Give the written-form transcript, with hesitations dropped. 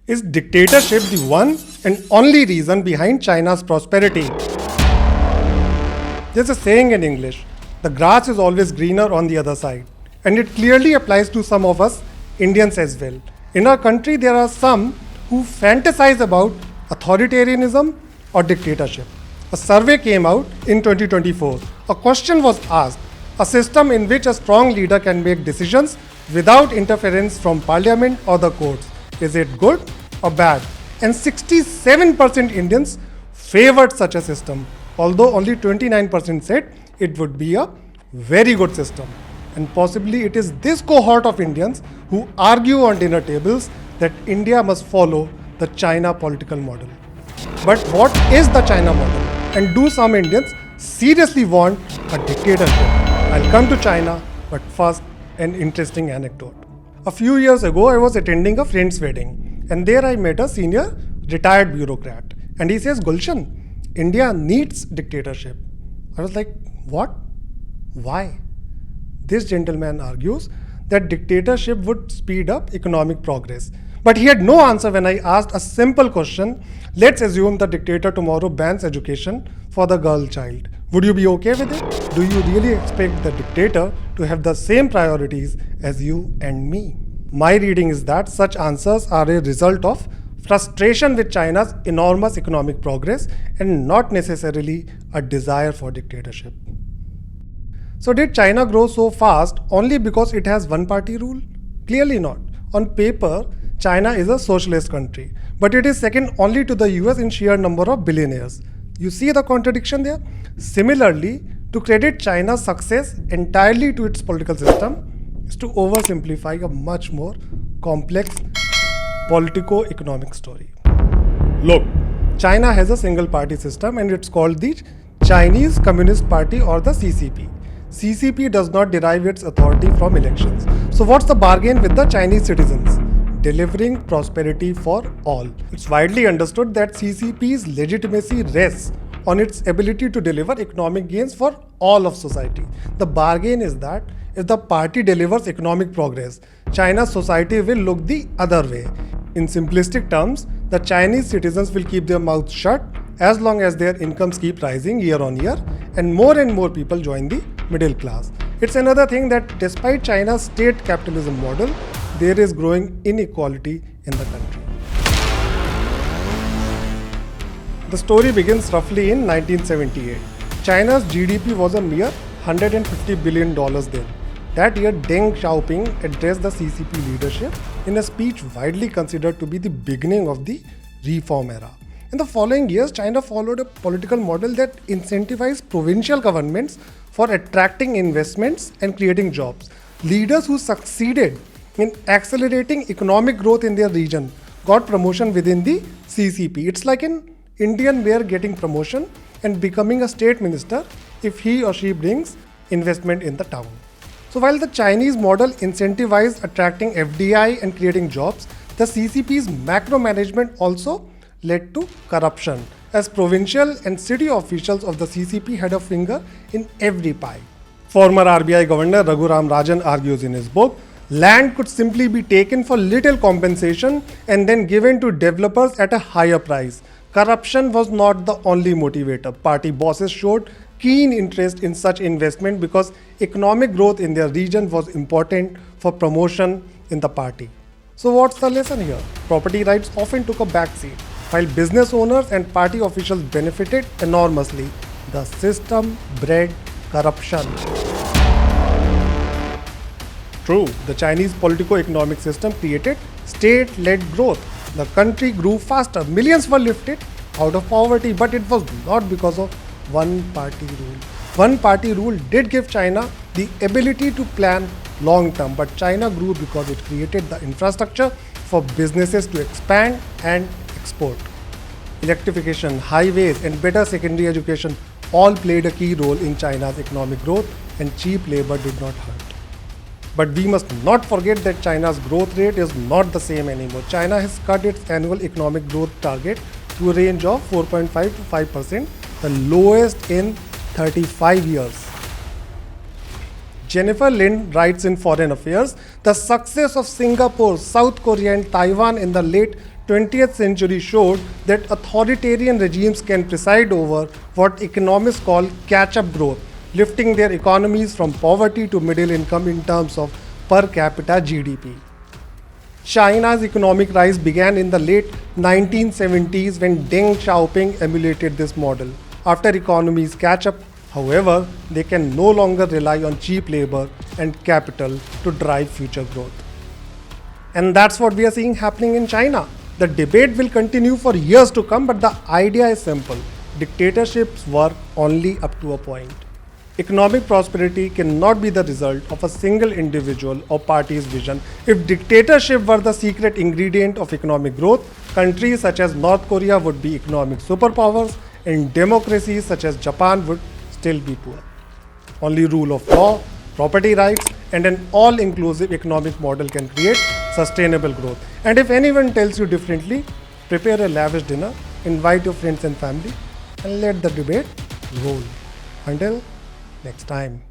Is dictatorship the one and only reason behind China's prosperity? There's a saying in English, the grass is always greener on the other side. And it clearly applies to some of us Indians as well. In our country, there are some who fantasize about authoritarianism or dictatorship. A survey came out in 2024. A question was asked, a system in which a strong leader can make decisions without interference from parliament or the courts. Is it good or bad? And 67% Indians favored such a system, although only 29% said it would be a very good system. And possibly it is this cohort of Indians who argue on dinner tables that India must follow the China political model. But what is the China model? And do some Indians seriously want a dictatorship? I'll come to China, but first, an interesting anecdote. A few years ago, I was attending a friend's wedding, and there I met a senior retired bureaucrat. And he says, Gulshan, India needs dictatorship. I was like, what? Why? This gentleman argues that dictatorship would speed up economic progress. But he had no answer when I asked a simple question. Let's assume the dictator tomorrow bans education for the girl child. Would you be okay with it? Do you really expect the dictator to have the same priorities as you and me? My reading is that such answers are a result of frustration with China's enormous economic progress and not necessarily a desire for dictatorship. So did China grow so fast only because it has one-party rule? Clearly not. On paper, China is a socialist country, but it is second only to the US in sheer number of billionaires. You see the contradiction there? Similarly, to credit China's success entirely to its political system is to oversimplify a much more complex politico-economic story. Look, China has a single-party system and it's called the Chinese Communist Party or the CCP. CCP does not derive its authority from elections. So what's the bargain with the Chinese citizens? Delivering prosperity for all. It's widely understood that CCP's legitimacy rests on its ability to deliver economic gains for all of society. The bargain is that if the party delivers economic progress, China's society will look the other way. In simplistic terms, the Chinese citizens will keep their mouths shut as long as their incomes keep rising year on year and more people join the middle class. It's another thing that despite China's state capitalism model, there is growing inequality in the country. The story begins roughly in 1978. China's GDP was a mere $150 billion then. That year, Deng Xiaoping addressed the CCP leadership in a speech widely considered to be the beginning of the reform era. In the following years, China followed a political model that incentivized provincial governments for attracting investments and creating jobs. Leaders who succeeded in accelerating economic growth in their region got promotion within the CCP. It's like an Indian mayor getting promotion and becoming a state minister if he or she brings investment in the town. So while the Chinese model incentivized attracting FDI and creating jobs, the CCP's macro management also led to corruption, as provincial and city officials of the CCP had a finger in every pie. Former RBI Governor Raghuram Rajan argues in his book, land could simply be taken for little compensation and then given to developers at a higher price. Corruption was not the only motivator. Party bosses showed keen interest in such investment because economic growth in their region was important for promotion in the party. So what's the lesson here? Property rights often took a backseat. While business owners and party officials benefited enormously, the system bred corruption. True, the Chinese politico-economic system created state-led growth. The country grew faster. Millions were lifted out of poverty, but it was not because of one-party rule. One-party rule did give China the ability to plan long-term, but China grew because it created the infrastructure for businesses to expand and export. Electrification, highways, and better secondary education all played a key role in China's economic growth, and cheap labor did not hurt. But we must not forget that China's growth rate is not the same anymore. China has cut its annual economic growth target to a range of 4.5 to 5%, the lowest in 35 years. Jennifer Lind writes in Foreign Affairs, the success of Singapore, South Korea and Taiwan in the late 20th century showed that authoritarian regimes can preside over what economists call catch-up growth, lifting their economies from poverty to middle income in terms of per capita GDP. China's economic rise began in the late 1970s when Deng Xiaoping emulated this model. After economies catch up, however, they can no longer rely on cheap labor and capital to drive future growth. And that's what we are seeing happening in China. The debate will continue for years to come, but the idea is simple. Dictatorships work only up to a point. Economic prosperity cannot be the result of a single individual or party's vision. If dictatorship were the secret ingredient of economic growth, countries such as North Korea would be economic superpowers, and democracies such as Japan would still be poor. Only rule of law, property rights, and an all-inclusive economic model can create sustainable growth. And if anyone tells you differently, prepare a lavish dinner, invite your friends and family, and let the debate roll. Until next time.